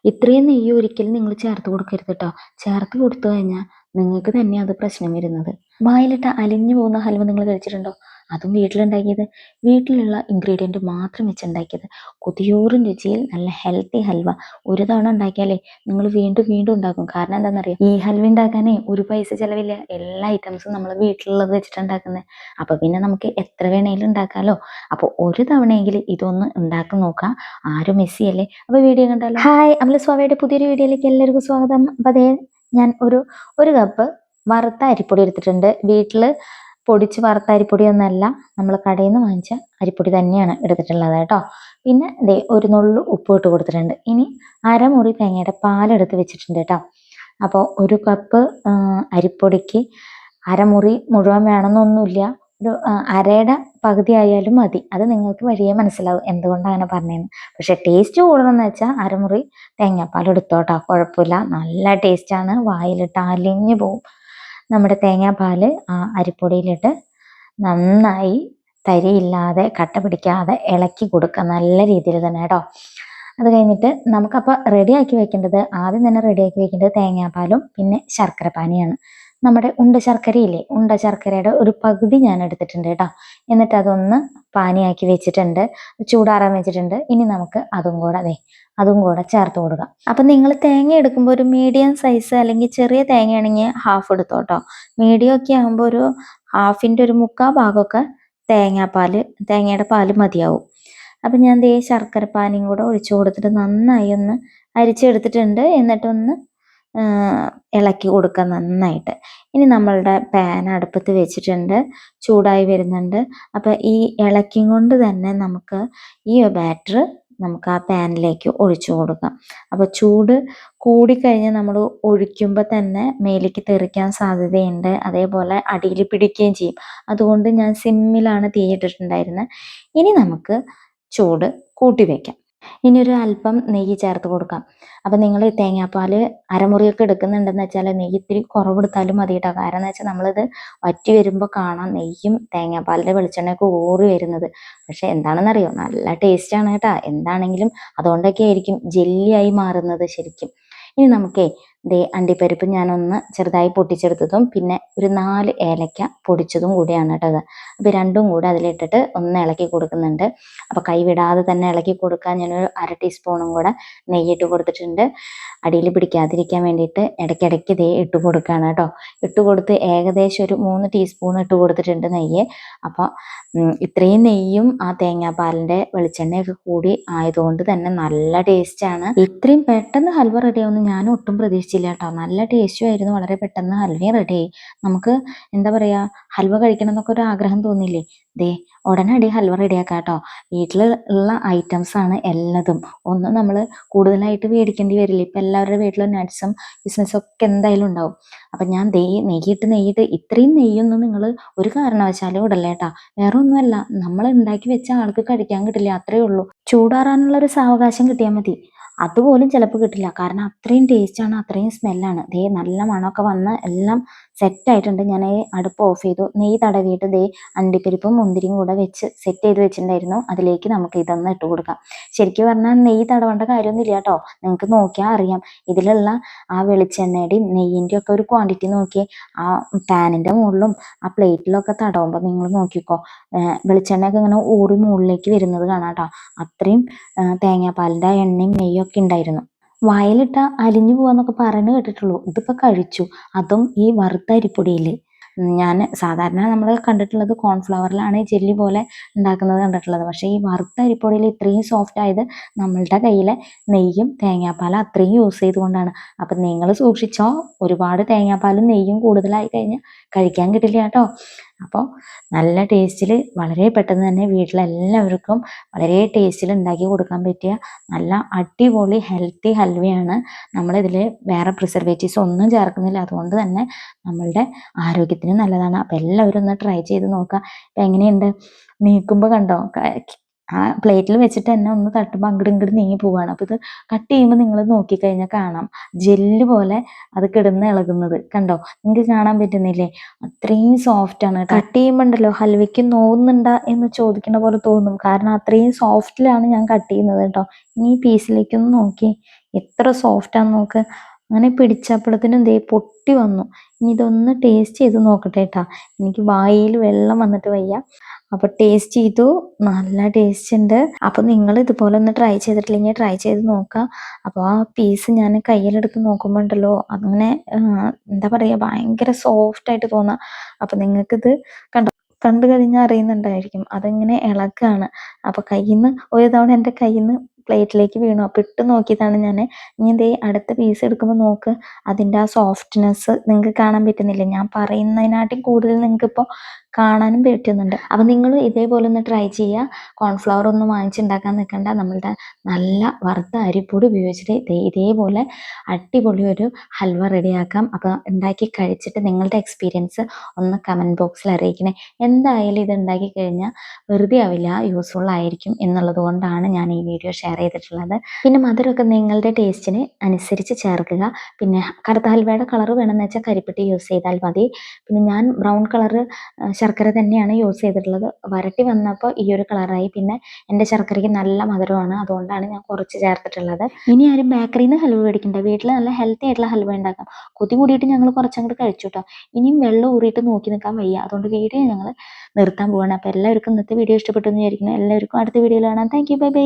ഇത്രയും നെയ്യ് ഒരിക്കലും നിങ്ങൾ ചേർത്ത് കൊടുക്കരുത് കേട്ടോ. ചേർത്ത് കൊടുത്തു കഴിഞ്ഞാൽ നിങ്ങൾക്ക് തന്നെ അത് പ്രശ്നം വരുന്നത്. വായിലിട്ട അലിഞ്ഞു പോകുന്ന ഹൽവ നിങ്ങൾ കഴിച്ചിട്ടുണ്ടോ? അതും വീട്ടിലുണ്ടാക്കിയത്, വീട്ടിലുള്ള ഇൻഗ്രീഡിയൻറ്റ് മാത്രം വെച്ചുണ്ടാക്കിയത്, കൊതിയോറും രുചിയിൽ നല്ല ഹെൽത്തി ഹൽവ. ഒരു തവണ ഉണ്ടാക്കിയാലേ നിങ്ങൾ വീണ്ടും വീണ്ടും ഉണ്ടാക്കും. കാരണം എന്താണെന്നറിയാം, ഈ ഹൽവ ഉണ്ടാക്കാനേ ഒരു പൈസ ചിലവില്ല. എല്ലാ ഐറ്റംസും നമ്മൾ വീട്ടിലുള്ളത് വെച്ചിട്ടുണ്ടാക്കുന്നത്. അപ്പോൾ പിന്നെ നമുക്ക് എത്ര വേണേലും ഉണ്ടാക്കാമല്ലോ. അപ്പോൾ ഒരു തവണയെങ്കിലും ഇതൊന്ന് ഉണ്ടാക്കി നോക്കാം. ആരും മിസ് ചെയ്യല്ലേ. അപ്പോൾ വീഡിയോ കണ്ടാലോ. ഹായ്, അമല സ്വാമിയുടെ പുതിയൊരു വീഡിയോയിലേക്ക് എല്ലാവർക്കും സ്വാഗതം. അപ്പോൾ അതേ ഞാൻ ഒരു കപ്പ് വറുത്ത അരിപ്പൊടി എടുത്തിട്ടുണ്ട്. വീട്ടിൽ പൊടിച്ച് വറുത്ത അരിപ്പൊടിയൊന്നല്ല, നമ്മൾ കടയിൽ നിന്ന് വാങ്ങിച്ച അരിപ്പൊടി തന്നെയാണ് എടുത്തിട്ടുള്ളത് കേട്ടോ. പിന്നെ ദേ ഒരു നുള്ളു ഉപ്പ് ഇട്ട് കൊടുത്തിട്ടുണ്ട്. ഇനി അരമുറി തേങ്ങയുടെ പാലെടുത്ത് വെച്ചിട്ടുണ്ട് കേട്ടോ. അപ്പോൾ ഒരു കപ്പ് അരിപ്പൊടിക്ക് അരമുറി മുഴുവൻ വേണമെന്നൊന്നുമില്ല. ഒരു അരയുടെ പകുതി ആയാലും മതി. അത് നിങ്ങൾക്ക് വഴിയേ മനസ്സിലാവും എന്തുകൊണ്ടാണ് അങ്ങനെ പറഞ്ഞതെന്ന്. പക്ഷെ ടേസ്റ്റ് കൂടണമെന്ന് വെച്ചാൽ അരമുറി തേങ്ങാപ്പാൽ എടുത്തോട്ടോ, കുഴപ്പമില്ല. നല്ല ടേസ്റ്റാണ്, വായിലിട്ട് അലിഞ്ഞു പോവും. നമ്മുടെ തേങ്ങാപ്പാൽ ആ അരിപ്പൊടിയിലിട്ട് നന്നായി തരിയില്ലാതെ കട്ട പിടിക്കാതെ ഇളക്കി കൊടുക്കുക, നല്ല രീതിയിൽ തന്നെ കേട്ടോ. അത് കഴിഞ്ഞിട്ട് നമുക്കപ്പോൾ റെഡിയാക്കി വെക്കേണ്ടത്, ആദ്യം തന്നെ റെഡിയാക്കി വെക്കേണ്ടത് തേങ്ങാപ്പാലും പിന്നെ ശർക്കര പാനിയാണ്. നമ്മുടെ ഉണ്ട ശർക്കരയില്ലേ, ഉണ്ട ശർക്കരയുടെ ഒരു പകുതി ഞാൻ എടുത്തിട്ടുണ്ട് കേട്ടോ. എന്നിട്ട് അതൊന്ന് പാനിയാക്കി വെച്ചിട്ടുണ്ട്, ചൂടാറാൻ വെച്ചിട്ടുണ്ട്. ഇനി നമുക്ക് അതും കൂടെ ചേർത്ത് കൊടുക്കാം. അപ്പം നിങ്ങൾ തേങ്ങ എടുക്കുമ്പോൾ ഒരു മീഡിയം സൈസ് അല്ലെങ്കിൽ ചെറിയ തേങ്ങയാണെങ്കിൽ ഹാഫ് എടുത്തോ കേട്ടോ. മീഡിയം ഒക്കെ ആകുമ്പോൾ ഒരു ഹാഫിൻ്റെ ഒരു മുക്കാൽ ഭാഗമൊക്കെ തേങ്ങയുടെ പാല് മതിയാവും. അപ്പം ഞാൻ ദേ ശർക്കര പാനിയും കൂടെ ഒഴിച്ചു കൊടുത്തിട്ട് നന്നായി ഒന്ന് അരിച്ചെടുത്തിട്ടുണ്ട്. എന്നിട്ടൊന്ന് ഇളക്കി കൊടുക്കുക നന്നായിട്ട്. ഇനി നമ്മളുടെ പാൻ അടുപ്പത്ത് വെച്ചിട്ടുണ്ട്, ചൂടായി വരുന്നുണ്ട്. അപ്പം ഈ ഇളക്കി കൊണ്ട് തന്നെ നമുക്ക് ഈ ബാറ്റർ നമുക്ക് ആ പാനിലേക്ക് ഒഴിച്ചു കൊടുക്കാം. അപ്പോൾ ചൂട് കൂടിക്കഴിഞ്ഞ് നമ്മൾ ഒഴിക്കുമ്പോൾ തന്നെ മേലേക്ക് തെറിക്കാൻ സാധ്യതയുണ്ട്, അതേപോലെ അടിയിൽ പിടിക്കുകയും ചെയ്യും. അതുകൊണ്ട് ഞാൻ സിമ്മിലാണ് തീയിട്ടിട്ടുണ്ടായിരുന്നത്. ഇനി നമുക്ക് ചൂട് കൂട്ടി വയ്ക്കാം. ഇനി ഒരു അല്പം നെയ്യ് ചേർത്ത് കൊടുക്കാം. അപ്പം നിങ്ങൾ തേങ്ങാപ്പാൽ അരമുറിയൊക്കെ എടുക്കുന്നുണ്ടെന്ന് വെച്ചാൽ നെയ്യ് ഇത്തിരി കുറവെടുത്താലും മതി കേട്ടോ. കാരണം എന്ന് വെച്ചാൽ നമ്മളിത് വറ്റി വരുമ്പോൾ കാണാം നെയ്യും തേങ്ങാപ്പാലിൻ്റെ വെളിച്ചെണ്ണയൊക്കെ ഊറി വരുന്നത്. പക്ഷെ എന്താണെന്നറിയോ, നല്ല ടേസ്റ്റാണ് കേട്ടോ. എന്താണെങ്കിലും അതുകൊണ്ടൊക്കെ ആയിരിക്കും ജെല്ലിയായി മാറുന്നത് ശരിക്കും. ഇനി നമുക്കേ ദേ അണ്ടിപ്പരിപ്പ് ഞാനൊന്ന് ചെറുതായി പൊട്ടിച്ചെടുത്തതും പിന്നെ ഒരു 4 ഏലക്ക പൊടിച്ചതും കൂടിയാണ് കേട്ടോ അത്. അപ്പോൾ രണ്ടും കൂടെ അതിലിട്ടിട്ട് ഒന്ന് ഇളക്കി കൊടുക്കുന്നുണ്ട്. അപ്പോൾ കൈ വിടാതെ തന്നെ ഇളക്കി കൊടുക്കാൻ ഞാനൊരു 1/2 ടീസ്പൂണും കൂടെ നെയ്യിട്ട് കൊടുത്തിട്ടുണ്ട്. അടിയിൽ പിടിക്കാതിരിക്കാൻ വേണ്ടിയിട്ട് ഇടയ്ക്കിടയ്ക്ക് ദേ ഇട്ട് കൊടുക്കുകയാണ് കേട്ടോ. ഇട്ട് കൊടുത്ത് ഏകദേശം ഒരു 3 ടീസ്പൂൺ ഇട്ട് കൊടുത്തിട്ടുണ്ട് നെയ്യ്. അപ്പോൾ ഇത്രയും നെയ്യും ആ തേങ്ങാപ്പാലിൻ്റെ വെളിച്ചെണ്ണയൊക്കെ കൂടി ആയതുകൊണ്ട് തന്നെ നല്ല ടേസ്റ്റാണ്. ഇത്രയും പെട്ടെന്ന് ഹൽവ റെഡിയാവുമെന്ന് ഞാൻ ഒട്ടും പ്രതീക്ഷിച്ചില്ല കേട്ടോ. നല്ല ടേസ്റ്റും ആയിരുന്നു, വളരെ പെട്ടെന്ന് ഹൽവയും റെഡിയായി. നമുക്ക് എന്താ പറയുക, ഹൽവ കഴിക്കണം എന്നൊക്കെ ഒരു ആഗ്രഹം തോന്നില്ലേ, ദേ ഉടനടി ഹൽവ റെഡിയാക്കാം കേട്ടോ. വീട്ടിൽ ഉള്ള ഐറ്റംസ് ആണ് എല്ലാതും. ഒന്നും നമ്മൾ കൂടുതലായിട്ട് മേടിക്കേണ്ടി വരില്ല. ഇപ്പം എല്ലാവരുടെ വീട്ടിലും നട്ട്സും ബിസിനസ്സും ഒക്കെ എന്തായാലും ഉണ്ടാവും. അപ്പം ഞാൻ നെയ്യിട്ട് ഇത്രയും നെയ്യൊന്നും നിങ്ങൾ ഒരു കാരണവശാലും ഇടല്ലേ കേട്ടോ. വേറെ ഒന്നുമല്ല, നമ്മൾ ഉണ്ടാക്കി വെച്ച ആൾക്ക് കഴിക്കാൻ കിട്ടില്ല, അത്രയേ ഉള്ളൂ. ചൂടാറാനുള്ള ഒരു സാവകാശം കിട്ടിയാൽ മതി. അതുപോലും ചിലപ്പോൾ കിട്ടില്ല, കാരണം അത്രയും ടേസ്റ്റാണ്, അത്രയും സ്മെല്ലാണ്. ദേ നല്ല മണമൊക്കെ വന്ന് എല്ലാം സെറ്റായിട്ടുണ്ട്. ഞാൻ അടുപ്പ് ഓഫ് ചെയ്തു. നെയ്യ് തടവിയിട്ട് ദേ അണ്ടിപ്പരിപ്പും മുന്തിരിയും കൂടെ വെച്ച് സെറ്റ് ചെയ്ത് വെച്ചിട്ടുണ്ടായിരുന്നു. അതിലേക്ക് നമുക്ക് ഇതൊന്ന് ഇട്ട് കൊടുക്കാം. ശരിക്കും പറഞ്ഞാൽ നെയ്യ് തടവേണ്ട കാര്യമൊന്നുമില്ല കേട്ടോ. നിങ്ങൾക്ക് നോക്കിയാൽ അറിയാം, ഇതിലുള്ള ആ വെളിച്ചെണ്ണയുടെയും നെയ്യിൻ്റെയും ഒക്കെ ഒരു ക്വാണ്ടിറ്റി നോക്കി ആ പാനിൻ്റെ മുകളിലും ആ പ്ലേറ്റിലൊക്കെ തടവുമ്പോൾ നിങ്ങൾ നോക്കിക്കോ, വെളിച്ചെണ്ണയൊക്കെ ഇങ്ങനെ ഊറി മുകളിലേക്ക് വരുന്നത് കാണാം കേട്ടോ. അത്രയും തേങ്ങാപ്പാലിൻ്റെ എണ്ണയും നെയ്യും ഒക്കെ ഉണ്ടായിരുന്നു. വായിലിട്ട അലിഞ്ഞു പോവാന്നൊക്കെ പറയുന്നത് കേട്ടിട്ടുള്ളൂ. ഇതിപ്പോൾ കഴിച്ചു, അതും ഈ വറുത്ത അരിപ്പൊടിയിൽ. ഞാൻ സാധാരണ നമ്മൾ കണ്ടിട്ടുള്ളത് കോൺഫ്ലവറിലാണ് ജെല്ലി പോലെ ഉണ്ടാക്കുന്നത് കണ്ടിട്ടുള്ളത്. പക്ഷേ ഈ വറുത്ത അരിപ്പൊടിയിൽ ഇത്രയും സോഫ്റ്റ് ആയത് നമ്മളുടെ കയ്യിലെ നെയ്യും തേങ്ങാപ്പാലും അത്രയും യൂസ് ചെയ്തുകൊണ്ടാണ്. അപ്പം നിങ്ങൾ സൂക്ഷിച്ചോ, ഒരുപാട് തേങ്ങാപ്പാലും നെയ്യും കൂടുതലായി കഴിഞ്ഞാൽ കഴിക്കാൻ കിട്ടില്ല കേട്ടോ. അപ്പോൾ നല്ല ടേസ്റ്റിൽ വളരെ പെട്ടെന്ന് തന്നെ വീട്ടിലെല്ലാവർക്കും വളരെ ടേസ്റ്റിൽ ഉണ്ടാക്കി കൊടുക്കാൻ പറ്റിയ നല്ല അടിപൊളി ഹെൽത്തി ഹൽവയാണ്. നമ്മളിതിൽ വേറെ പ്രിസർവേറ്റീവ്സ് ഒന്നും ചേർക്കുന്നില്ല, അതുകൊണ്ട് തന്നെ നമ്മളുടെ ആരോഗ്യത്തിന് നല്ലതാണ്. അപ്പോൾ എല്ലാവരും ഒന്ന് ട്രൈ ചെയ്ത് നോക്കുക. അപ്പം എങ്ങനെയുണ്ട്, നീക്കുമ്പോൾ കണ്ടോ, ആ പ്ലേറ്റിൽ വെച്ചിട്ട് തന്നെ ഒന്ന് തട്ടുമ്പോൾ അങ്ങോട്ട് നീങ്ങി പോവുകയാണ്. അപ്പോൾ ഇത് കട്ട് ചെയ്യുമ്പോൾ നിങ്ങൾ നോക്കിക്കഴിഞ്ഞാൽ കാണാം, ജെല്ല് പോലെ അത് കിടന്ന് ഇളകുന്നത് കണ്ടോ, നിങ്ങൾക്ക് കാണാൻ പറ്റുന്നില്ലേ? അത്രയും സോഫ്റ്റാണ്. കട്ട് ചെയ്യുമ്പോൾ ഉണ്ടല്ലോ, ഹൽവയ്ക്ക് നോവുന്നുണ്ടോ എന്ന് ചോദിക്കുന്ന പോലെ തോന്നും, കാരണം അത്രയും സോഫ്റ്റിലാണ് ഞാൻ കട്ട് ചെയ്യുന്നത് കേട്ടോ. ഇനി ഈ പീസിലേക്കൊന്ന് നോക്കി, എത്ര സോഫ്റ്റാന്ന് നോക്ക്. അങ്ങനെ പിടിച്ചപ്പോഴത്തേനും ദേ പൊട്ടി വന്നു. ഇനി ഇതൊന്ന് ടേസ്റ്റ് ചെയ്ത് നോക്കട്ടെ കേട്ടാ. എനിക്ക് വായിൽ വെള്ളം വന്നിട്ട് വയ്യ. അപ്പൊ ടേസ്റ്റ് ചെയ്തു, നല്ല ടേസ്റ്റ് ഉണ്ട്. അപ്പൊ നിങ്ങൾ ഇതുപോലെ ഒന്ന് ട്രൈ ചെയ്തിട്ടില്ലെങ്കിൽ ട്രൈ ചെയ്ത് നോക്കാം. അപ്പോൾ ആ പീസ് ഞാൻ കയ്യിലെടുത്ത് നോക്കുമ്പോൾ ഉണ്ടല്ലോ, അങ്ങനെ എന്താ പറയുക, ഭയങ്കര സോഫ്റ്റ് ആയിട്ട് തോന്നാം. അപ്പൊ നിങ്ങൾക്കിത് കണ്ടു കഴിഞ്ഞാൽ അറിയുന്നുണ്ടായിരിക്കും, അതിങ്ങനെ ഇളക്കാണ്. അപ്പൊ കയ്യിൽ നിന്ന് ഒരു തവണ എൻ്റെ കയ്യിൽ നിന്ന് പ്ലേറ്റിലേക്ക് വീണു. അപ്പൊ ഇട്ട് നോക്കിയതാണ് ഞാൻ. ഇനി ദേ അടുത്ത പീസ് എടുക്കുമ്പോൾ നോക്ക്, അതിൻ്റെ ആ സോഫ്റ്റ്നെസ് നിങ്ങൾക്ക് കാണാൻ പറ്റുന്നില്ല. ഞാൻ പറയുന്നതിനാട്ടും കൂടുതൽ നിങ്ങൾക്ക് ഇപ്പോൾ കാണാനും പറ്റുന്നുണ്ട്. അപ്പം നിങ്ങൾ ഇതേപോലെ ഒന്ന് ട്രൈ ചെയ്യുക. കോൺഫ്ലവർ ഒന്നും വാങ്ങിച്ചുണ്ടാക്കാൻ നിൽക്കണ്ട. നമ്മളുടെ നല്ല വറുത്ത അരിപ്പൊടി ഉപയോഗിച്ചിട്ട് ഇതേപോലെ അടിപൊളി ഒരു ഹൽവ റെഡിയാക്കാം. അപ്പോൾ ഉണ്ടാക്കി കഴിച്ചിട്ട് നിങ്ങളുടെ എക്സ്പീരിയൻസ് ഒന്ന് കമൻറ്റ് ബോക്സിൽ അറിയിക്കണേ. എന്തായാലും ഇത് ഉണ്ടാക്കി കഴിഞ്ഞാൽ വെറുതെ ആവില്ല, യൂസ്ഫുൾ ആയിരിക്കും എന്നുള്ളത് കൊണ്ടാണ് ഞാൻ ഈ വീഡിയോ ഷെയർ ചെയ്തിട്ടുള്ളത്. പിന്നെ മധുരമൊക്കെ നിങ്ങളുടെ ടേസ്റ്റിന് അനുസരിച്ച് ചേർക്കുക. പിന്നെ കറുത്ത ഹൽവയുടെ കളർ വേണമെന്ന് വെച്ചാൽ കരിപ്പെട്ടി യൂസ് ചെയ്താൽ മതി. പിന്നെ ഞാൻ ബ്രൗൺ കളറ് ശർക്കര തന്നെയാണ് യൂസ് ചെയ്തിട്ടുള്ളത്. വരട്ടി വന്നപ്പോൾ ഈ ഒരു കളറായി. പിന്നെ എൻ്റെ ശർക്കരയ്ക്ക് നല്ല മധുരമാണ്, അതുകൊണ്ടാണ് ഞാൻ കുറച്ച് ചേർത്തിട്ടുള്ളത്. ഇനി ആരും ബേക്കറിയിൽ നിന്ന് ഹൽവ മേടിക്കണ്ട, വീട്ടിൽ നല്ല ഹെൽത്തി ആയിട്ടുള്ള ഹൽവ ഉണ്ടാക്കാം. കൊതി കൂടിയിട്ട് ഞങ്ങൾ കുറച്ചങ്ങോട്ട് കഴിച്ചു കേട്ടോ. ഇനിയും വെള്ളം ഊറിയിട്ട് നോക്കി നിൽക്കാൻ വയ്യ, അതുകൊണ്ട് വീഡിയോ ഞങ്ങൾ നിർത്താൻ പോവാണ്. അപ്പോൾ എല്ലാവർക്കും ഇന്നത്തെ വീഡിയോ ഇഷ്ടപ്പെട്ടു എന്ന് വിചാരിക്കുന്നു. എല്ലാവർക്കും അടുത്ത വീഡിയോയിൽ കാണാം. Thank you, bye bye.